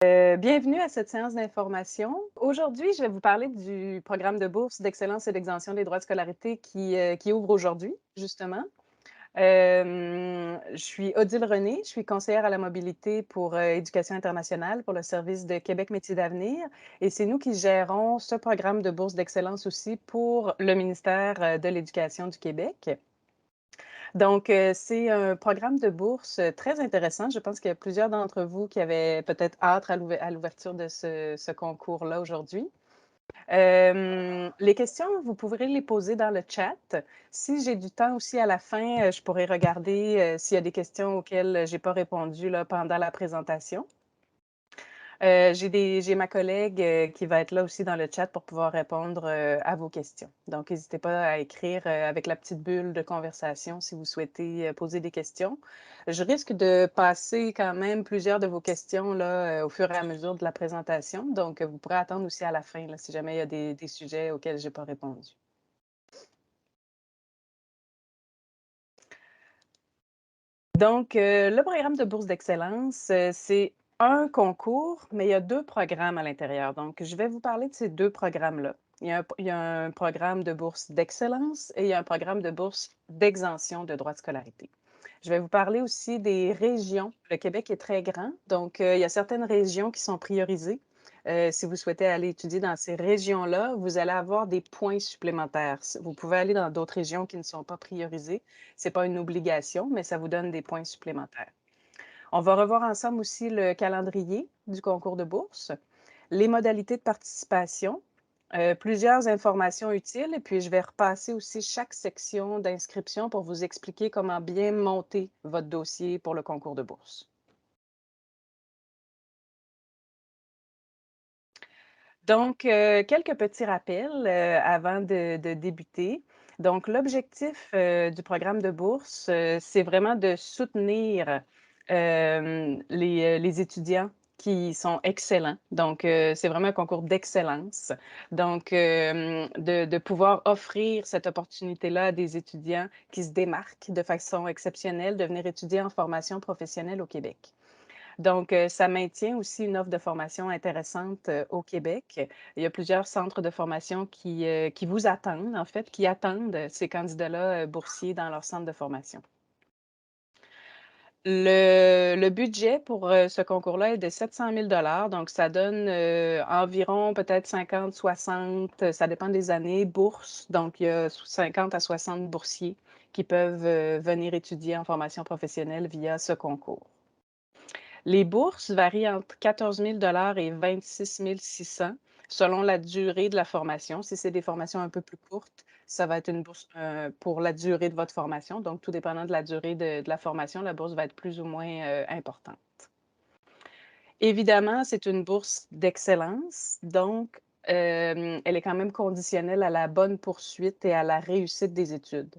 Bienvenue à cette séance d'information. Aujourd'hui, je vais vous parler du programme de bourse d'excellence et d'exemption des droits de scolarité qui ouvre aujourd'hui, justement. Je suis Odile René, je suis conseillère à la mobilité pour éducation internationale pour le service de Québec Métiers d'avenir et c'est nous qui gérons ce programme de bourse d'excellence aussi pour le ministère de l'Éducation du Québec. Donc, c'est un programme de bourse, très intéressant. Je pense qu'il y a plusieurs d'entre vous qui avaient peut-être hâte à l'ouverture de ce concours-là aujourd'hui. Les questions, vous pourrez les poser dans le chat. Si j'ai du temps aussi à la fin, je pourrai regarder, s'il y a des questions auxquelles j'ai pas répondu là, pendant la présentation. J'ai ma collègue, qui va être là aussi dans le chat pour pouvoir répondre, à vos questions. Donc n'hésitez pas à écrire, avec la petite bulle de conversation si vous souhaitez, poser des questions. Je risque de passer quand même plusieurs de vos questions là, au fur et à mesure de la présentation, donc vous pourrez attendre aussi à la fin là, si jamais il y a des sujets auxquels j'ai pas répondu. Donc, le programme de bourse d'excellence, c'est un concours, mais il y a 2 programmes à l'intérieur. Donc, je vais vous parler de ces 2 programmes-là. Il y a un programme de bourse d'excellence et il y a un programme de bourse d'exemption de droits de scolarité. Je vais vous parler aussi des régions. Le Québec est très grand, donc il y a certaines régions qui sont priorisées. Si vous souhaitez aller étudier dans ces régions-là, vous allez avoir des points supplémentaires. Vous pouvez aller dans d'autres régions qui ne sont pas priorisées. C'est pas une obligation, mais ça vous donne des points supplémentaires. On va revoir ensemble aussi le calendrier du concours de bourse, les modalités de participation, plusieurs informations utiles et puis je vais repasser aussi chaque section d'inscription pour vous expliquer comment bien monter votre dossier pour le concours de bourse. Donc, quelques petits rappels, avant de débuter. Donc l'objectif, du programme de bourse, c'est vraiment de soutenir, les étudiants qui sont excellents. Donc, c'est vraiment un concours d'excellence. Donc, de pouvoir offrir cette opportunité-là à des étudiants qui se démarquent de façon exceptionnelle de venir étudier en formation professionnelle au Québec. Donc, ça maintient aussi une offre de formation intéressante, au Québec. Il y a plusieurs centres de formation qui vous attendent, en fait, qui attendent ces candidats-là, boursiers dans leur centre de formation. Le budget pour, ce concours-là est de 700 000 donc ça donne, environ peut-être 50-60, ça dépend des années, bourses. Donc il y a 50 à 60 boursiers qui peuvent, venir étudier en formation professionnelle via ce concours. Les bourses varient entre 14 000 et 26 600 selon la durée de la formation. Si c'est des formations un peu plus courtes, ça va être une bourse, pour la durée de votre formation. Donc, tout dépendant de la durée de la formation, la bourse va être plus ou moins, importante. Évidemment, c'est une bourse d'excellence, donc elle est quand même conditionnelle à la bonne poursuite et à la réussite des études.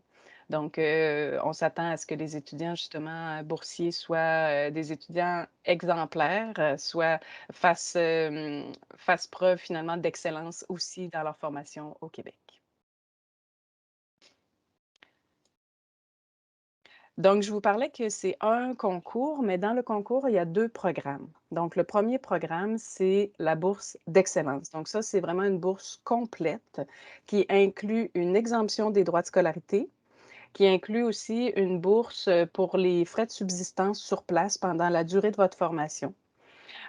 Donc on s'attend à ce que les étudiants justement, boursiers soient, des étudiants exemplaires, fassent preuve finalement d'excellence aussi dans leur formation au Québec. Donc, je vous parlais que c'est un concours, mais dans le concours, il y a 2 programmes. Donc, le premier programme, c'est la bourse d'excellence. Donc ça, c'est vraiment une bourse complète qui inclut une exemption des droits de scolarité, qui inclut aussi une bourse, pour les frais de subsistance sur place pendant la durée de votre formation,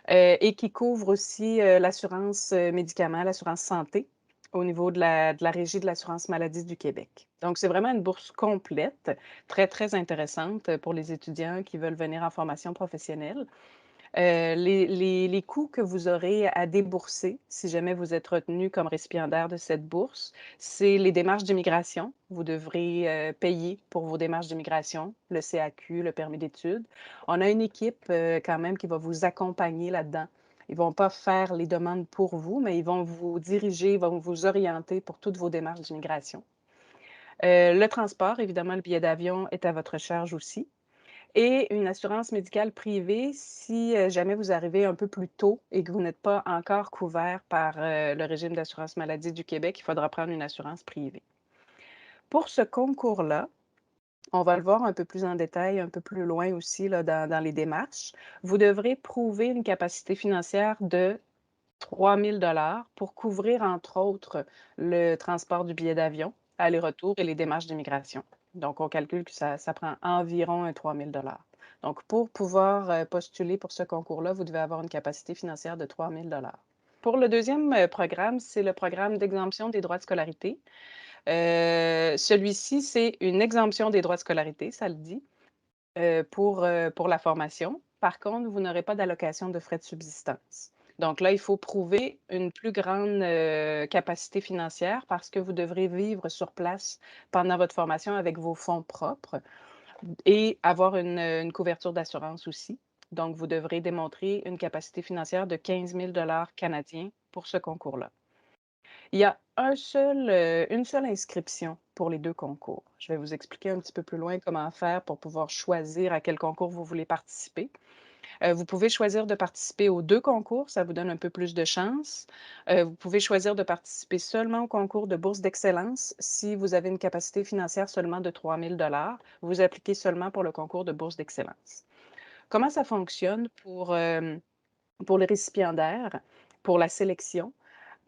et qui couvre aussi, l'assurance, médicaments, l'assurance santé au niveau de la Régie de l'assurance maladie du Québec. Donc c'est vraiment une bourse complète, très, très intéressante, pour les étudiants qui veulent venir en formation professionnelle. Les coûts que vous aurez à débourser si jamais vous êtes retenu comme récipiendaire de cette bourse, c'est les démarches d'immigration. Vous devrez, payer pour vos démarches d'immigration, le CAQ, le permis d'études. On a une équipe, quand même qui va vous accompagner là-dedans. Ils vont pas faire les demandes pour vous, mais ils vont vous diriger, ils vont vous orienter pour toutes vos démarches d'immigration. Le transport, évidemment, le billet d'avion est à votre charge aussi. Et une assurance médicale privée si, jamais vous arrivez un peu plus tôt et que vous n'êtes pas encore couvert par, le régime d'assurance maladie du Québec, il faudra prendre une assurance privée. Pour ce concours-là, On va le voir un peu plus en détail, un peu plus loin aussi là, dans les démarches. Vous devrez prouver une capacité financière de 3 000 $ pour couvrir, entre autres, le transport du billet d'avion, aller-retour et les démarches d'immigration. Donc, on calcule que ça prend environ un 3 000 $. Donc, pour pouvoir postuler pour ce concours-là, vous devez avoir une capacité financière de 3 000 $. Pour le deuxième programme, c'est le programme d'exemption des droits de scolarité. Celui-ci, c'est une exemption des droits de scolarité, ça le dit, pour la formation. Par contre, vous n'aurez pas d'allocation de frais de subsistance. Donc là, il faut prouver une plus grande, capacité financière parce que vous devrez vivre sur place pendant votre formation avec vos fonds propres et avoir une couverture d'assurance aussi. Donc vous devrez démontrer une capacité financière de 15 000 $ canadiens pour ce concours-là. Il y a une seule inscription pour les 2 concours. Je vais vous expliquer un petit peu plus loin comment faire pour pouvoir choisir à quel concours vous voulez participer. Vous pouvez choisir de participer aux 2 concours, ça vous donne un peu plus de chance. Vous pouvez choisir de participer seulement au concours de bourse d'excellence si vous avez une capacité financière seulement de 3 000 $. Vous appliquez seulement pour le concours de bourse d'excellence. Comment ça fonctionne pour les récipiendaires, pour la sélection?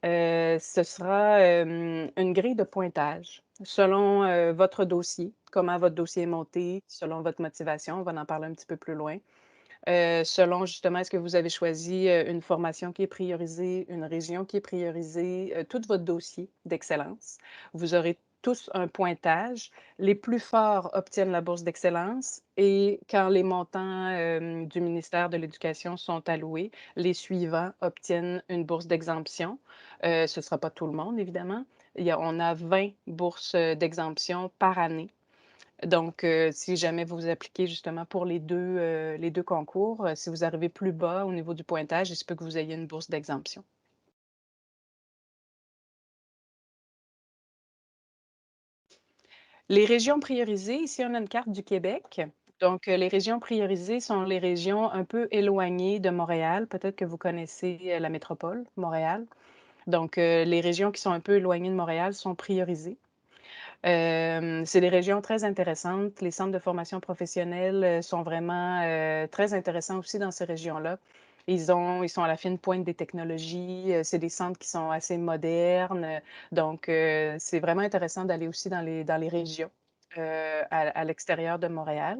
Ce sera, une grille de pointage selon, votre dossier, comment votre dossier est monté, selon votre motivation, on va en parler un petit peu plus loin. Selon justement, est-ce que vous avez choisi, une formation qui est priorisée, une région qui est priorisée, tout votre dossier d'excellence. Vous aurez tous un pointage. Les plus forts obtiennent la bourse d'excellence et quand les montants, du ministère de l'Éducation sont alloués, les suivants obtiennent une bourse d'exemption. Ce ne sera pas tout le monde évidemment. On a 20 bourses, d'exemption par année. Donc, si jamais vous appliquez justement pour les 2 concours, si vous arrivez plus bas au niveau du pointage, il se peut que vous ayez une bourse d'exemption. Les régions priorisées, ici on a une carte du Québec. Donc, les régions priorisées sont les régions un peu éloignées de Montréal. Peut-être que vous connaissez, la métropole, Montréal. Donc, les régions qui sont un peu éloignées de Montréal sont priorisées. C'est des régions très intéressantes. Les centres de formation professionnelle, sont vraiment, très intéressants aussi dans ces régions-là. Ils sont à la fine pointe des technologies, c'est des centres qui sont assez modernes, donc c'est vraiment intéressant d'aller aussi dans les régions, à l'extérieur de Montréal.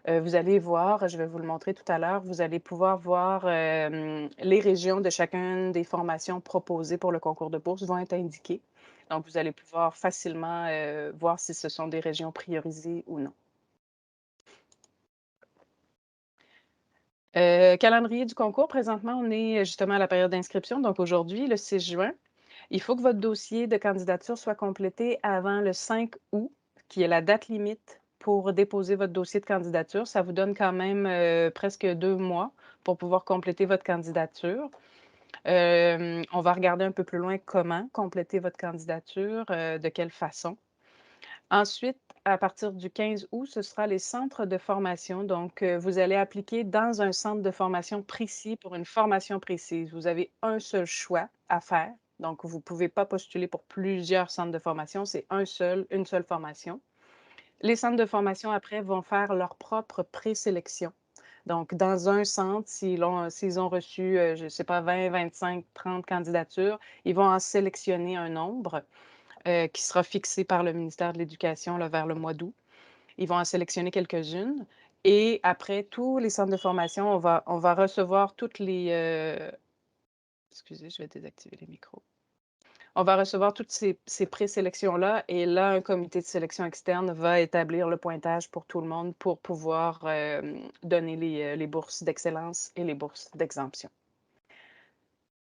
Vous allez voir, je vais vous le montrer tout à l'heure, vous allez pouvoir voir, les régions de chacune des formations proposées pour le concours de bourse vont être indiquées. Donc vous allez pouvoir facilement, voir si ce sont des régions priorisées ou non. Calendrier du concours, présentement, on est justement à la période d'inscription, donc aujourd'hui, le 6 juin. Il faut que votre dossier de candidature soit complété avant le 5 août, qui est la date limite pour déposer votre dossier de candidature. Ça vous donne quand même, presque 2 mois pour pouvoir compléter votre candidature. On va regarder un peu plus loin comment compléter votre candidature, de quelle façon. Ensuite, à partir du 15 août, ce sera les centres de formation. Donc, vous allez appliquer dans un centre de formation précis pour une formation précise. Vous avez un seul choix à faire. Donc, vous ne pouvez pas postuler pour plusieurs centres de formation. C'est une seule formation. Les centres de formation, après, vont faire leur propre présélection. Donc, dans un centre, s'ils ont reçu, je ne sais pas, 20, 25, 30 candidatures, ils vont en sélectionner un nombre qui sera fixé par le ministère de l'Éducation là, vers le mois d'août. Ils vont en sélectionner quelques-unes et après tous les centres de formation, on va recevoir toutes les, excusez, je vais désactiver les micros. On va recevoir toutes ces présélections-là et là, un comité de sélection externe va établir le pointage pour tout le monde pour pouvoir, donner les bourses d'excellence et les bourses d'exemption.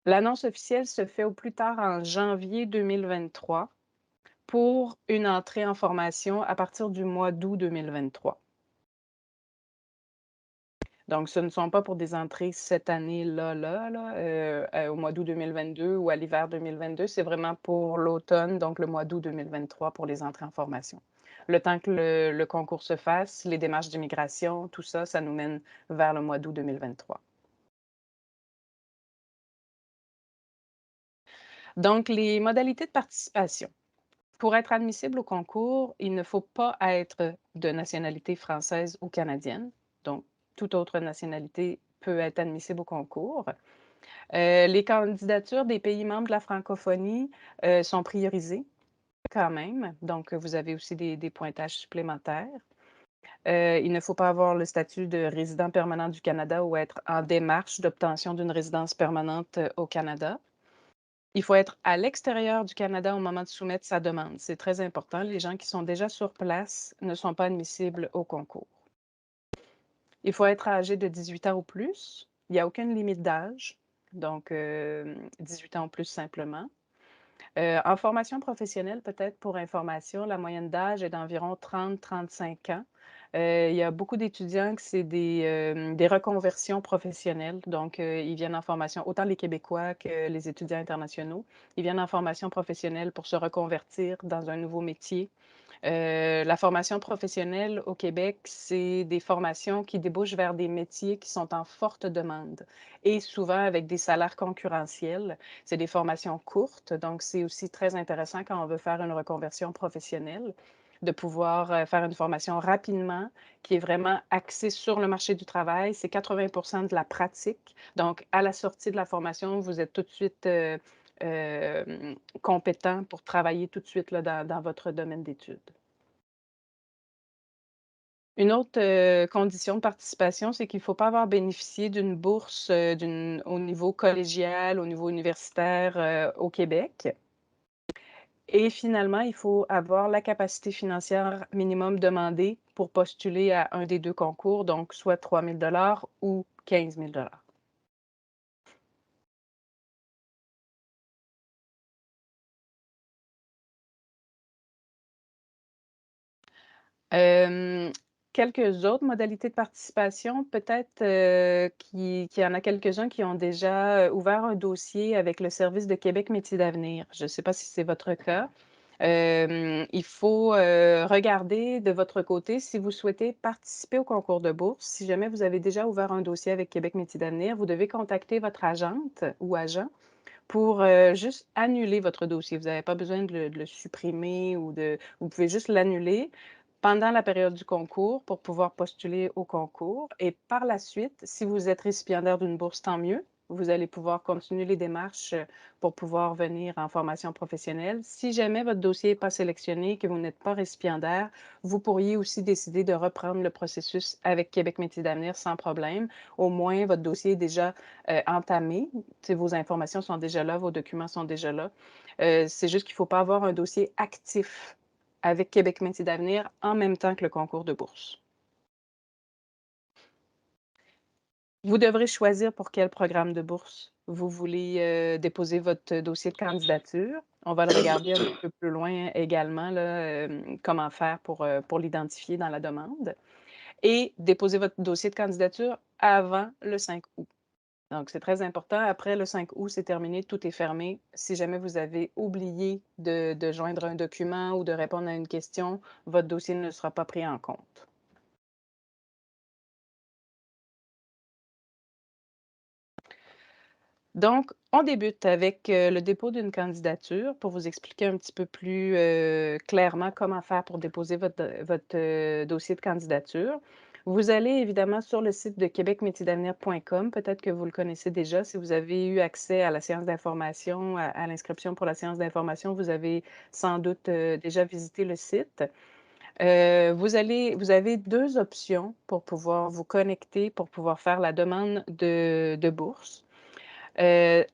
L'annonce officielle se fait au plus tard en janvier 2023 pour une entrée en formation à partir du mois d'août 2023. Donc ce ne sont pas pour des entrées cette année-là, au mois d'août 2022 ou à l'hiver 2022, c'est vraiment pour l'automne, donc le mois d'août 2023 pour les entrées en formation. Le temps que le concours se fasse, les démarches d'immigration, tout ça, ça nous mène vers le mois d'août 2023. Donc les modalités de participation. Pour être admissible au concours, il ne faut pas être de nationalité française ou canadienne. Donc, toute autre nationalité peut être admissible au concours. Les candidatures des pays membres de la francophonie, sont priorisées quand même. Donc, vous avez aussi des pointages supplémentaires. Il ne faut pas avoir le statut de résident permanent du Canada ou être en démarche d'obtention d'une résidence permanente, au Canada. Il faut être à l'extérieur du Canada au moment de soumettre sa demande. C'est très important. Les gens qui sont déjà sur place ne sont pas admissibles au concours. Il faut être âgé de 18 ans ou plus. Il n'y a aucune limite d'âge, donc 18 ans ou plus simplement. En formation professionnelle, peut-être pour information, la moyenne d'âge est d'environ 30-35 ans. Il y a beaucoup d'étudiants que c'est des reconversions professionnelles. Donc, ils viennent en formation, autant les Québécois que les étudiants internationaux. Ils viennent en formation professionnelle pour se reconvertir dans un nouveau métier. La formation professionnelle au Québec, c'est des formations qui débouchent vers des métiers qui sont en forte demande et souvent avec des salaires concurrentiels. C'est des formations courtes, donc c'est aussi très intéressant quand on veut faire une reconversion professionnelle, de pouvoir, faire une formation rapidement qui est vraiment axée sur le marché du travail. C'est 80 de la pratique. Donc à la sortie de la formation, vous êtes tout de suite, compétent pour travailler tout de suite là, dans votre domaine d'études. Une autre, condition de participation, c'est qu'il ne faut pas avoir bénéficié d'une bourse, au niveau collégial, au niveau universitaire, au Québec et finalement, il faut avoir la capacité financière minimum demandée pour postuler à un des 2 concours, donc soit 3 000 ou 15 000. Hem, Quelques autres modalités de participation, peut-être, qu'il y en a quelques-uns qui ont déjà, ouvert un dossier avec le service de Québec Métiers d'avenir. Je ne sais pas si c'est votre cas. Il faut, regarder de votre côté si vous souhaitez participer au concours de bourse. Si jamais vous avez déjà ouvert un dossier avec Québec Métiers d'avenir, vous devez contacter votre agente ou agent pour, juste annuler votre dossier. Vous n'avez pas besoin de le supprimer ou de vous pouvez juste l'annuler pendant la période du concours pour pouvoir postuler au concours et par la suite, si vous êtes récipiendaire d'une bourse, tant mieux. Vous allez pouvoir continuer les démarches, pour pouvoir venir en formation professionnelle. Si jamais votre dossier n'est pas sélectionné, que vous n'êtes pas récipiendaire, vous pourriez aussi décider de reprendre le processus avec Québec Métiers d'avenir sans problème. Au moins, votre dossier est déjà, entamé. Tu sais, vos informations sont déjà là, vos documents sont déjà là. C'est juste qu'il ne faut pas avoir un dossier actif avec Québec Métiers d'avenir en même temps que le concours de bourse. Vous devrez choisir pour quel programme de bourse vous voulez, déposer votre dossier de candidature. On va le regarder un petit peu plus loin également là, comment faire pour l'identifier dans la demande et déposer votre dossier de candidature avant le 5 août. Donc c'est très important. Après le 5 août, c'est terminé, tout est fermé. Si jamais vous avez oublié de joindre un document ou de répondre à une question, votre dossier ne sera pas pris en compte. Donc, on débute avec, le dépôt d'une candidature pour vous expliquer un petit peu plus, clairement comment faire pour déposer votre dossier de candidature. Vous allez évidemment sur le site de québecmétiersdavenir.com, peut-être que vous le connaissez déjà. Si vous avez eu accès à la séance d'information, à l'inscription pour la séance d'information, vous avez sans doute, déjà visité le site. Vous avez 2 options pour pouvoir vous connecter, pour pouvoir faire la demande de bourse. Heu,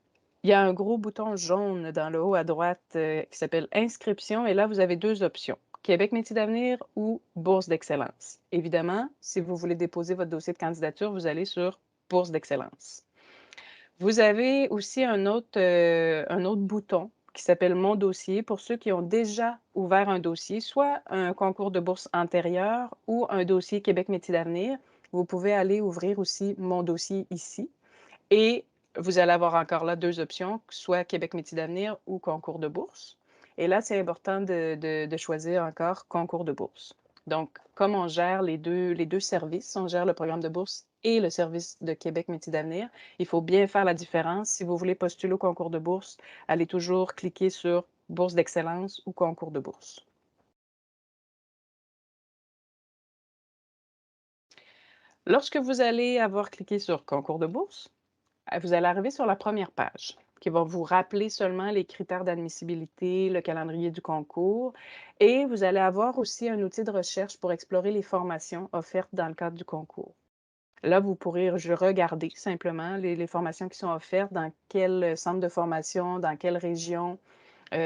il y a un gros bouton jaune dans le haut à droite, qui s'appelle «Inscription» et là, vous avez 2 options: Québec Métiers d'avenir ou Bourse d'excellence. Évidemment, si vous voulez déposer votre dossier de candidature, vous allez sur Bourse d'excellence. Vous avez aussi un autre bouton qui s'appelle «Mon dossier» pour ceux qui ont déjà ouvert un dossier, soit un concours de bourse antérieur ou un dossier Québec Métiers d'avenir. Vous pouvez aller ouvrir aussi «Mon dossier» ici et vous allez avoir encore là 2 options, soit Québec Métiers d'avenir ou concours de bourse. Et là, c'est important de choisir encore concours de bourse. Donc, comme on gère les deux services, on gère le programme de bourse et le service de Québec Métiers d'avenir, il faut bien faire la différence. Si vous voulez postuler au concours de bourse, allez toujours cliquer sur bourse d'excellence ou concours de bourse. Lorsque vous allez avoir cliqué sur concours de bourse, vous allez arriver sur la première page qui va vous rappeler seulement les critères d'admissibilité, le calendrier du concours et vous allez avoir aussi un outil de recherche pour explorer les formations offertes dans le cadre du concours. Là, vous pourrez regarder simplement les formations qui sont offertes, dans quel centre de formation, dans quelle région. Vous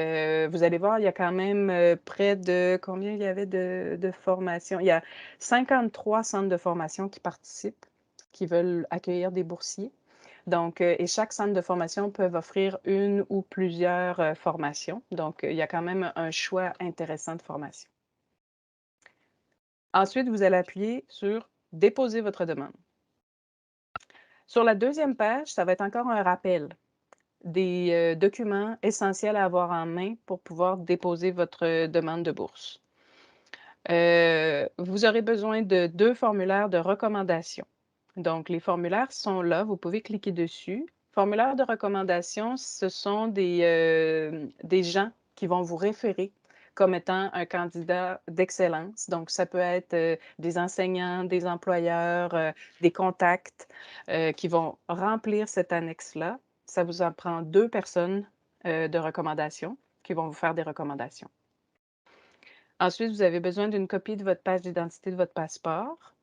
allez voir, il y a quand même, près de combien il y avait de formations? Il y a 53 centres de formation qui participent, qui veulent accueillir des boursiers. Donc, et chaque centre de formation peut offrir une ou plusieurs, formations. Donc, il y a quand même un choix intéressant de formation. Ensuite, vous allez appuyer sur «Déposer votre demande». Sur la deuxième page, ça va être encore un rappel des, documents essentiels à avoir en main pour pouvoir déposer votre, demande de bourse. Vous aurez besoin de 2 formulaires de recommandation. Donc les formulaires sont là, vous pouvez cliquer dessus. Formulaires de recommandation, ce sont des gens qui vont vous référer comme étant un candidat d'excellence. Donc ça peut être, des enseignants, des employeurs, des contacts, qui vont remplir cette annexe-là. Ça vous en prend 2 personnes, de recommandation qui vont vous faire des recommandations. Ensuite, vous avez besoin d'une copie de votre page d'identité de votre passeport,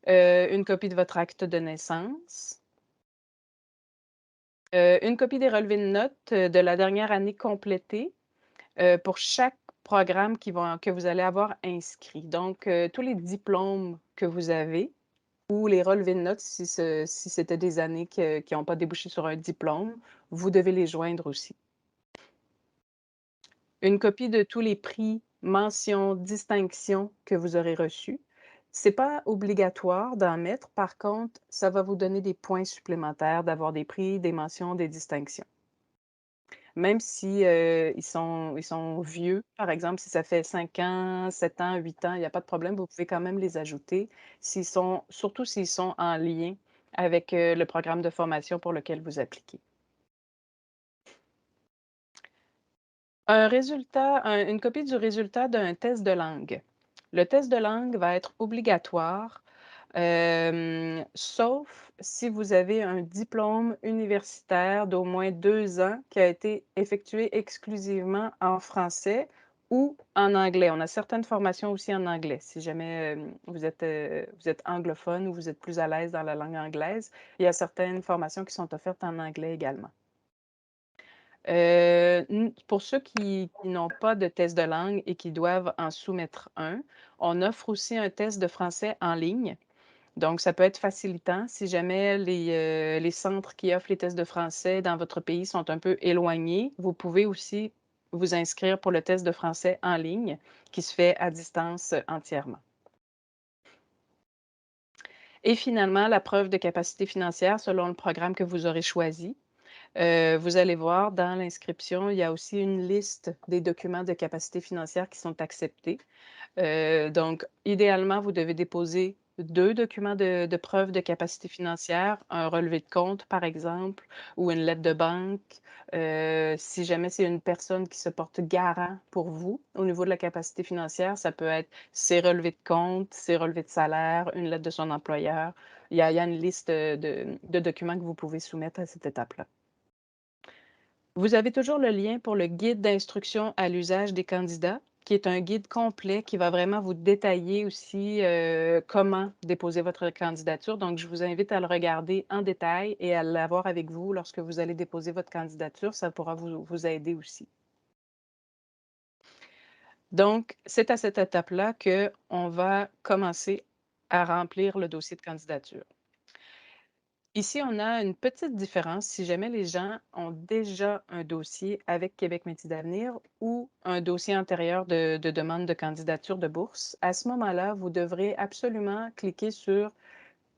une copie de votre acte de naissance, une copie des relevés de notes, de la dernière année complétée, pour chaque programme que vous allez avoir inscrit. Donc, tous les diplômes que vous avez ou les relevés de notes si c'était des années qui n'ont pas débouché sur un diplôme, vous devez les joindre aussi. Une copie de tous les prix, mentions, distinctions que vous aurez reçus. C'est pas obligatoire d'en mettre, par contre, ça va vous donner des points supplémentaires d'avoir des prix, des mentions, des distinctions. Même si, ils sont vieux, par exemple, si ça fait 5 ans, 7 ans, 8 ans, il y a pas de problème, vous pouvez quand même les ajouter surtout s'ils sont en lien avec, le programme de formation pour lequel vous appliquez. Une copie du résultat d'un test de langue. Le test de langue va être obligatoire, sauf si vous avez un diplôme universitaire d'au moins 2 ans qui a été effectué exclusivement en français ou en anglais. On a certaines formations aussi en anglais, si jamais, vous êtes anglophone ou vous êtes plus à l'aise dans la langue anglaise. Il y a certaines formations qui sont offertes en anglais également. N Pour ceux qui n'ont pas de test de langue et qui doivent en soumettre un, on offre aussi un test de français en ligne. Donc ça peut être facilitant si jamais les centres qui offrent les tests de français dans votre pays sont un peu éloignés. Vous pouvez aussi vous inscrire pour le test de français en ligne qui se fait à distance, entièrement. Et finalement, la preuve de capacité financière selon le programme que vous aurez choisi. Vous allez voir dans l'inscription, il y a aussi une liste des documents de capacité financière qui sont acceptés. Donc idéalement, vous devez déposer 2 documents de preuve de capacité financière, un relevé de compte, par exemple, ou une lettre de banque. Si jamais c'est une personne qui se porte garant pour vous au niveau de la capacité financière, ça peut être ses relevés de compte, ses relevés de salaire, une lettre de son employeur. Il y a une liste, de documents que vous pouvez soumettre à cette étape-là. Vous avez toujours le lien pour le guide d'instruction à l'usage des candidats, qui est un guide complet qui va vraiment vous détailler aussi, comment déposer votre candidature. Donc, je vous invite à le regarder en détail et à l'avoir avec vous lorsque vous allez déposer votre candidature. Ça pourra vous aider aussi. Donc, c'est à cette étape-là qu'on va commencer à remplir le dossier de candidature. Ici, on a une petite différence si jamais les gens ont déjà un dossier avec Québec Métiers d'avenir ou un dossier antérieur de demande de candidature de bourse. À ce moment-là, vous devrez absolument cliquer sur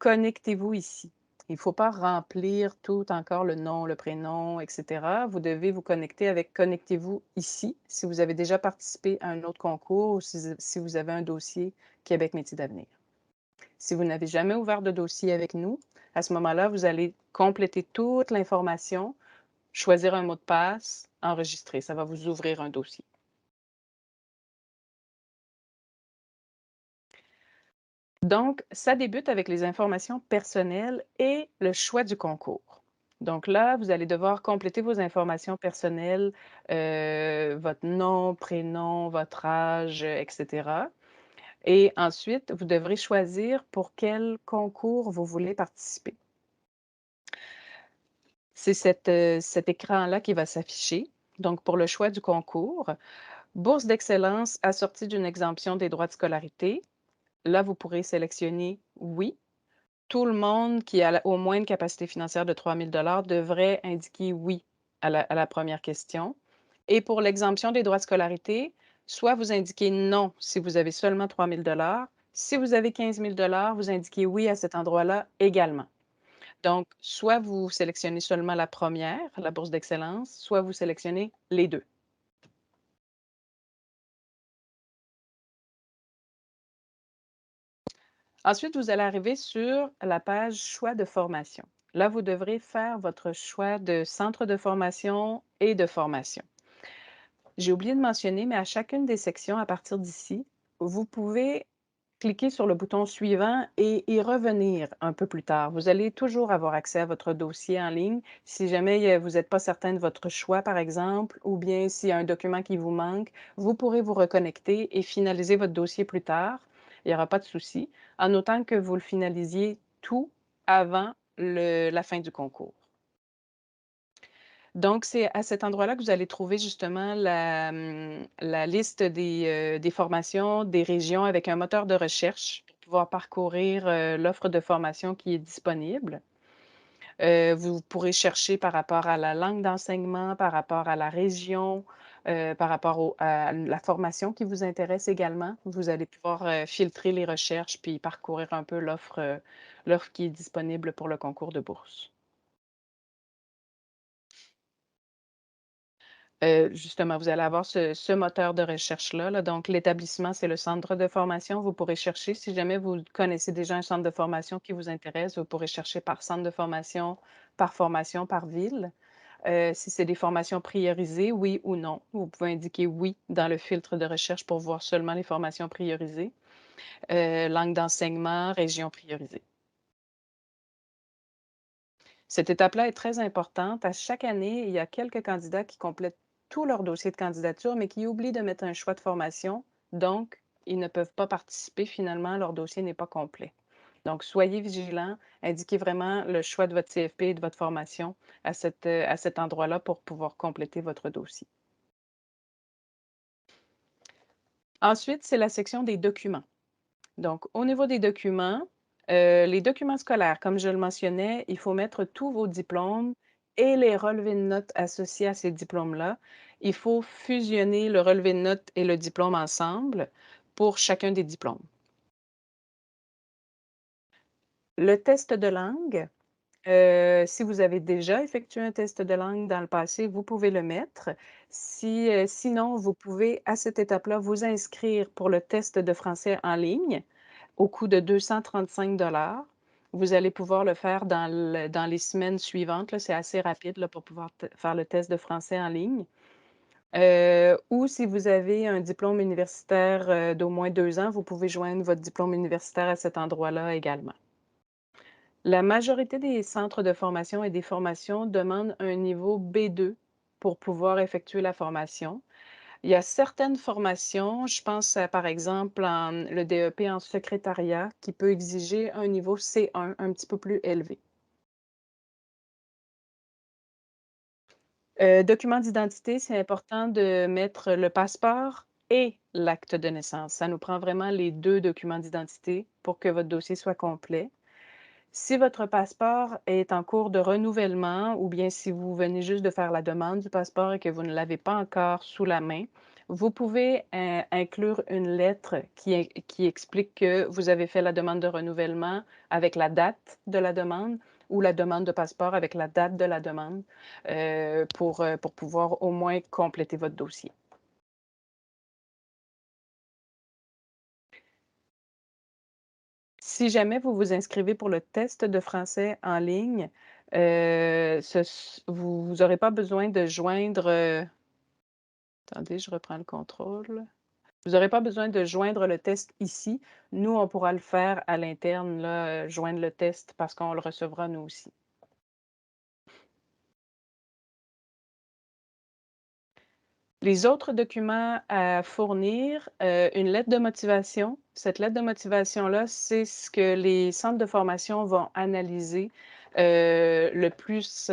«Connectez-vous ici». Il ne faut pas remplir tout encore le nom, le prénom, et cetera. Vous devez vous connecter avec «Connectez-vous ici» si vous avez déjà participé à un autre concours ou si vous avez un dossier Québec Métiers d'avenir. Si vous n'avez jamais ouvert de dossier avec nous, à ce moment-là, vous allez compléter toute l'information, choisir un mot de passe, enregistrer. Ça va vous ouvrir un dossier. Donc, ça débute avec les informations personnelles et le choix du concours. Donc là, vous allez devoir compléter vos informations personnelles, votre nom, prénom, votre âge, etc. Et ensuite, vous devrez choisir pour quel concours vous voulez participer. C'est cet écran-là qui va s'afficher. Donc, pour le choix du concours, bourse d'excellence assortie d'une exemption des droits de scolarité. Là, vous pourrez sélectionner oui. Tout le monde qui a au moins une capacité financière de 3 000 devrait indiquer oui à la première question. Et pour l'exemption des droits de scolarité, soit vous indiquez non si vous avez seulement 3 000 dollars. Si vous avez 15 000 dollars, vous indiquez oui à cet endroit-là également. Donc, soit vous sélectionnez seulement la première, la bourse d'excellence, soit vous sélectionnez les deux. Ensuite, vous allez arriver sur la page choix de formation. Là, vous devrez faire votre choix de centre de formation et de formation. J'ai oublié de mentionner, mais à chacune des sections à partir d'ici, vous pouvez cliquer sur le bouton suivant et y revenir un peu plus tard. Vous allez toujours avoir accès à votre dossier en ligne. Si jamais vous n'êtes pas certain de votre choix, par exemple, ou bien s'il y a un document qui vous manque, vous pourrez vous reconnecter et finaliser votre dossier plus tard. Il n'y aura pas de souci, en autant que vous le finalisiez tout avant la fin du concours. Donc, c'est à cet endroit-là que vous allez trouver justement la liste des formations, des régions avec un moteur de recherche pour pouvoir parcourir, l'offre de formation qui est disponible. Vous pourrez chercher par rapport à la langue d'enseignement, par rapport à la région, par rapport à la formation qui vous intéresse également. Vous allez pouvoir, filtrer les recherches puis parcourir un peu l'offre qui est disponible pour le concours de bourse. Justement, vous allez avoir ce moteur de recherche-là, là, donc l'établissement, c'est le centre de formation. Vous pourrez chercher si jamais vous connaissez déjà un centre de formation qui vous intéresse, vous pourrez chercher par centre de formation, par ville. Si c'est des formations priorisées, oui ou non. Vous pouvez indiquer «oui» dans le filtre de recherche pour voir seulement les formations priorisées. Langue d'enseignement, région priorisée. Cette étape-là est très importante. À chaque année, il y a quelques candidats qui complètent tout leur dossier de candidature, mais qui oublient de mettre un choix de formation. Donc, ils ne peuvent pas participer. Finalement, leur dossier n'est pas complet. Donc, soyez vigilants. Indiquez vraiment le choix de votre CFP et de votre formation à cet endroit-là pour pouvoir compléter votre dossier. Ensuite, c'est la section des documents. Donc, au niveau des documents, les documents scolaires, comme je le mentionnais, il faut mettre tous vos diplômes et les relevés de notes associés à ces diplômes-là. Il faut fusionner le relevé de notes et le diplôme ensemble pour chacun des diplômes. Le test de langue, si vous avez déjà effectué un test de langue dans le passé, vous pouvez le mettre. Sinon, vous pouvez, à cette étape-là, vous inscrire pour le test de français en ligne au coût de 235 $. Vous allez pouvoir le faire dans les semaines suivantes, là, c'est assez rapide, là, pour pouvoir faire le test de français en ligne. Ou si vous avez un diplôme universitaire, d'au moins 2 ans, vous pouvez joindre votre diplôme universitaire à cet endroit-là également. La majorité des centres de formation et des formations demandent un niveau B2 pour pouvoir effectuer la formation. Il y a certaines formations, je pense à, par exemple, le DEP en secrétariat qui peut exiger un niveau C1 un petit peu plus élevé. Document d'identité, c'est important de mettre le passeport et l'acte de naissance. Ça nous prend vraiment les 2 documents d'identité pour que votre dossier soit complet. Si votre passeport est en cours de renouvellement ou bien si vous venez juste de faire la demande du passeport et que vous ne l'avez pas encore sous la main, vous pouvez inclure une lettre qui explique que vous avez fait la demande de renouvellement avec la date de la demande ou la demande de passeport avec la date de la demande pour pouvoir au moins compléter votre dossier. Si jamais vous vous inscrivez pour le test de français en ligne, Vous aurez pas besoin de joindre, attendez, je reprends le contrôle. Vous aurez pas besoin de joindre le test ici. Nous, on pourra le faire à l'interne là, joindre le test parce qu'on le recevra nous aussi. Les autres documents à fournir, une lettre de motivation. Cette lettre de motivation-là, c'est ce que les centres de formation vont analyser, le plus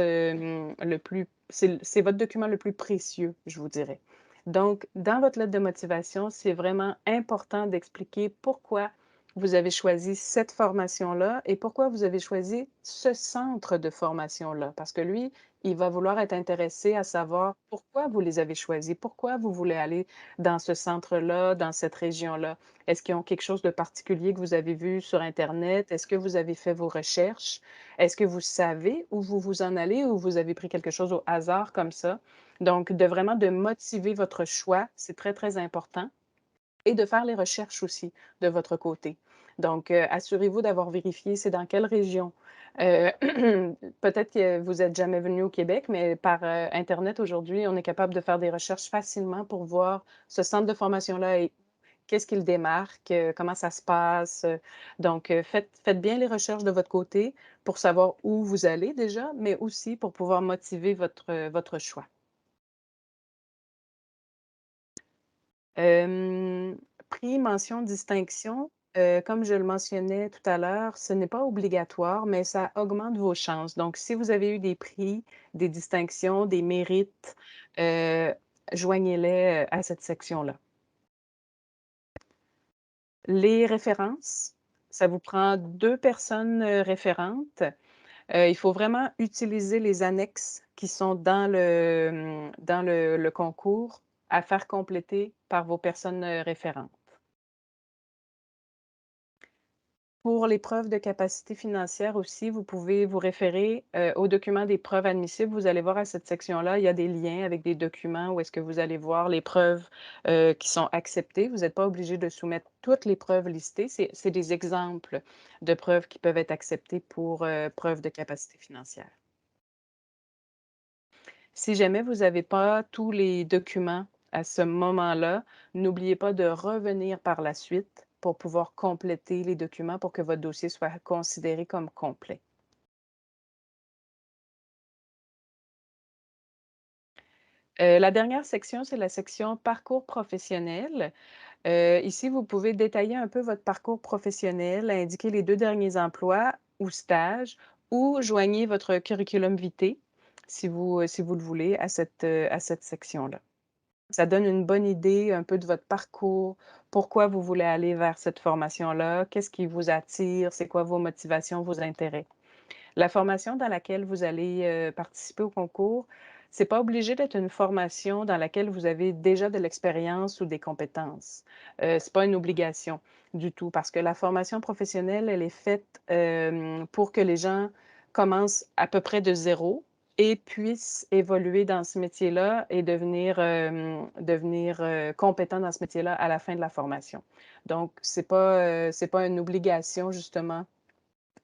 c'est votre document le plus précieux, je vous dirais. Donc, dans votre lettre de motivation, c'est vraiment important d'expliquer pourquoi vous avez choisi cette formation-là et pourquoi vous avez choisi ce centre de formation-là. Parce que lui, il va vouloir être intéressé à savoir pourquoi vous les avez choisis, pourquoi vous voulez aller dans ce centre-là, dans cette région-là. Est-ce qu'ils ont quelque chose de particulier que vous avez vu sur internet? Est-ce que vous avez fait vos recherches? Est-ce que vous savez où vous vous en allez ou vous avez pris quelque chose au hasard comme ça? Donc de motiver votre choix, c'est très, très important et de faire les recherches aussi de votre côté. Donc, assurez-vous d'avoir vérifié c'est dans quelle région. Heu, peut-être que vous êtes jamais venu au Québec, mais par, internet aujourd'hui, on est capable de faire des recherches facilement pour voir ce centre de formation-là et qu'est-ce qui le démarque, comment ça se passe, donc, faites bien les recherches de votre côté pour savoir où vous allez déjà, mais aussi pour pouvoir motiver votre choix. Prix, mention, distinction, comme je le mentionnais tout à l'heure, ce n'est pas obligatoire, mais ça augmente vos chances. Donc si vous avez eu des prix, des distinctions, des mérites, heu, joignez-les, à cette section-là. Les références, ça vous prend 2 personnes, référentes. Il faut vraiment utiliser les annexes qui sont dans le concours à faire compléter par vos personnes, référentes. Pour les preuves de capacité financière aussi, vous pouvez vous référer, aux documents des preuves admissibles. Vous allez voir à cette section-là, il y a des liens avec des documents où est-ce que vous allez voir les preuves, qui sont acceptées. Vous n'êtes pas obligé de soumettre toutes les preuves listées. C'est des exemples de preuves qui peuvent être acceptées pour, preuve de capacité financière. Si jamais vous n'avez pas tous les documents à ce moment-là, n'oubliez pas de revenir par la suite pour pouvoir compléter les documents pour que votre dossier soit considéré comme complet. La dernière section, c'est la section parcours professionnel. Ici, vous pouvez détailler un peu votre parcours professionnel, indiquer les 2 derniers emplois ou stages ou joignez votre curriculum vitae si vous le voulez à cette section-là. Ça donne une bonne idée un peu de votre parcours, pourquoi vous voulez aller vers cette formation-là, qu'est-ce qui vous attire, c'est quoi vos motivations, vos intérêts. La formation dans laquelle vous allez, participer au concours, c'est pas obligé d'être une formation dans laquelle vous avez déjà de l'expérience ou des compétences. C'est pas une obligation du tout parce que la formation professionnelle, elle est faite, pour que les gens commencent à peu près de zéro et puissent évoluer dans ce métier-là et devenir, compétents dans ce métier-là à la fin de la formation. Donc c'est pas une obligation justement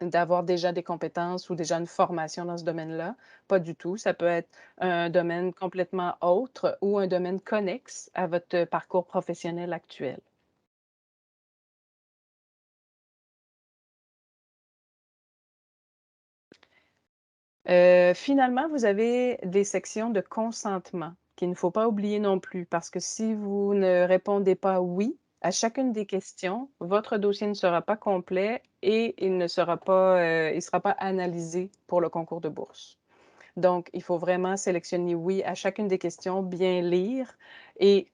d'avoir déjà des compétences ou déjà une formation dans ce domaine-là, pas du tout. Ça peut être un domaine complètement autre ou un domaine connexe à votre parcours professionnel actuel. Finalement, vous avez des sections de consentement qu'il ne faut pas oublier non plus parce que si vous ne répondez pas «oui» à chacune des questions, votre dossier ne sera pas complet et il sera pas analysé pour le concours de bourse. Donc, il faut vraiment sélectionner oui à chacune des questions, bien lire et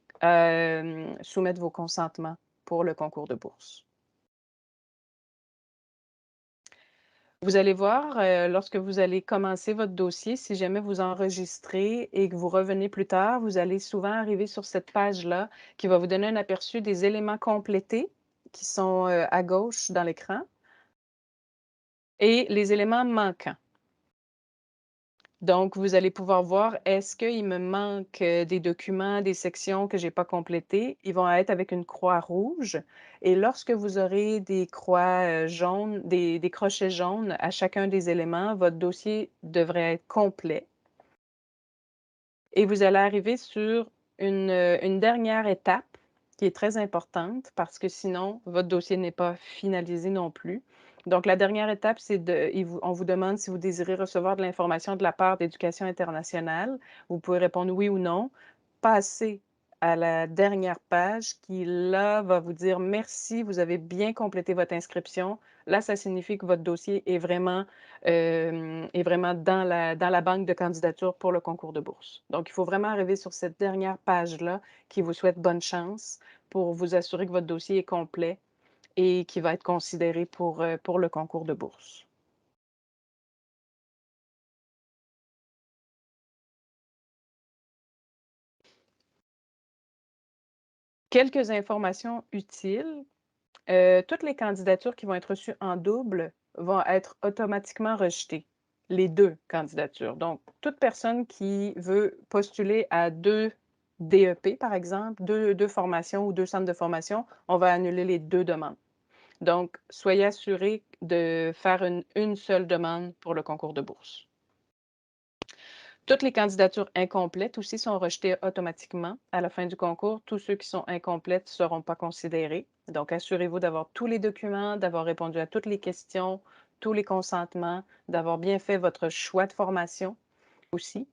soumettre vos consentements pour le concours de bourse. Vous allez voir, lorsque vous allez commencer votre dossier, si jamais vous enregistrez et que vous revenez plus tard, vous allez souvent arriver sur cette page-là qui va vous donner un aperçu des éléments complétés qui sont, à gauche dans l'écran et les éléments manquants. Donc, vous allez pouvoir voir, est-ce qu'il me manque, des documents, des sections que j'ai pas complétées? Ils vont être avec une croix rouge et lorsque vous aurez des croix, jaunes, des crochets jaunes à chacun des éléments, votre dossier devrait être complet et vous allez arriver sur une dernière étape qui est très importante parce que sinon votre dossier n'est pas finalisé non plus. Donc la dernière étape, c'est de on vous demande si vous désirez recevoir de l'information de la part d'Éducation internationale. Vous pouvez répondre oui ou non. Passez à la dernière page qui, là, va vous dire: «Merci, vous avez bien complété votre inscription». Là, ça signifie que votre dossier est vraiment dans la banque de candidature pour le concours de bourse. Donc il faut vraiment arriver sur cette dernière page-là qui vous souhaite bonne chance pour vous assurer que votre dossier est complet et qui va être considéré pour le concours de bourse. Quelques informations utiles. Toutes les candidatures qui vont être reçues en double vont être automatiquement rejetées, les 2 candidatures. Donc, toute personne qui veut postuler à 2 DEP, par exemple, deux formations ou 2 centres de formation, on va annuler les 2 demandes. Donc, soyez assurés de faire une seule demande pour le concours de bourse. Toutes les candidatures incomplètes aussi sont rejetées automatiquement à la fin du concours. Tous ceux qui sont incomplètes ne seront pas considérés. Donc, assurez-vous d'avoir tous les documents, d'avoir répondu à toutes les questions, tous les consentements, d'avoir bien fait votre choix de formation aussi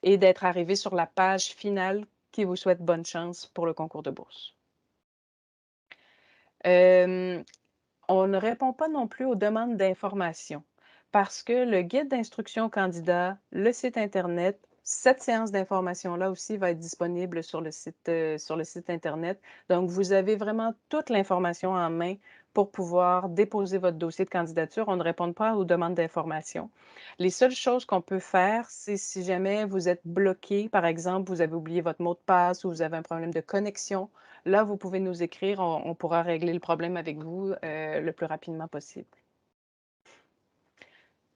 et d'être arrivé sur la page finale qui vous souhaite bonne chance pour le concours de bourse. Euh, On ne répond pas non plus aux demandes d'information parce que le guide d'instruction candidat, le site internet, cette séance d'information-là aussi va être disponible sur le site internet. Donc, vous avez vraiment toute l'information en main pour pouvoir déposer votre dossier de candidature. On ne répond pas aux demandes d'information. Les seules choses qu'on peut faire, c'est si jamais vous êtes bloqué, par exemple, vous avez oublié votre mot de passe ou vous avez un problème de connexion, là, vous pouvez nous écrire, on pourra régler le problème avec vous, le plus rapidement possible.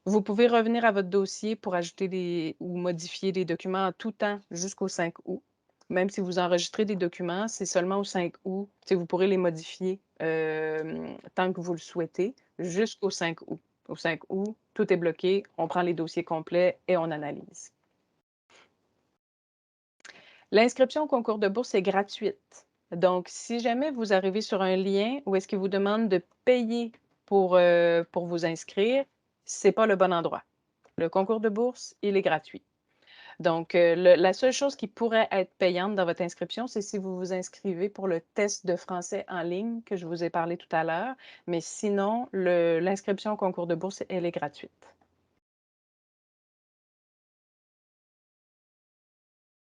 Vous pouvez revenir à votre dossier pour ajouter des ou modifier des documents en tout temps jusqu'au 5 août. Même si vous enregistrez des documents, c'est seulement au 5 août. Tu sais, vous pourrez les modifier, tant que vous le souhaitez, jusqu'au 5 août. Au 5 août, tout est bloqué, on prend les dossiers complets et on analyse. L'inscription au concours de bourse est gratuite. Donc, si jamais vous arrivez sur un lien où est-ce qu'il vous demande de payer pour vous inscrire, c'est pas le bon endroit. Le concours de bourse, il est gratuit. Donc, la seule chose qui pourrait être payante dans votre inscription, c'est si vous vous inscrivez pour le test de français en ligne que je vous ai parlé tout à l'heure. Mais sinon, l'inscription au concours de bourse, elle est gratuite.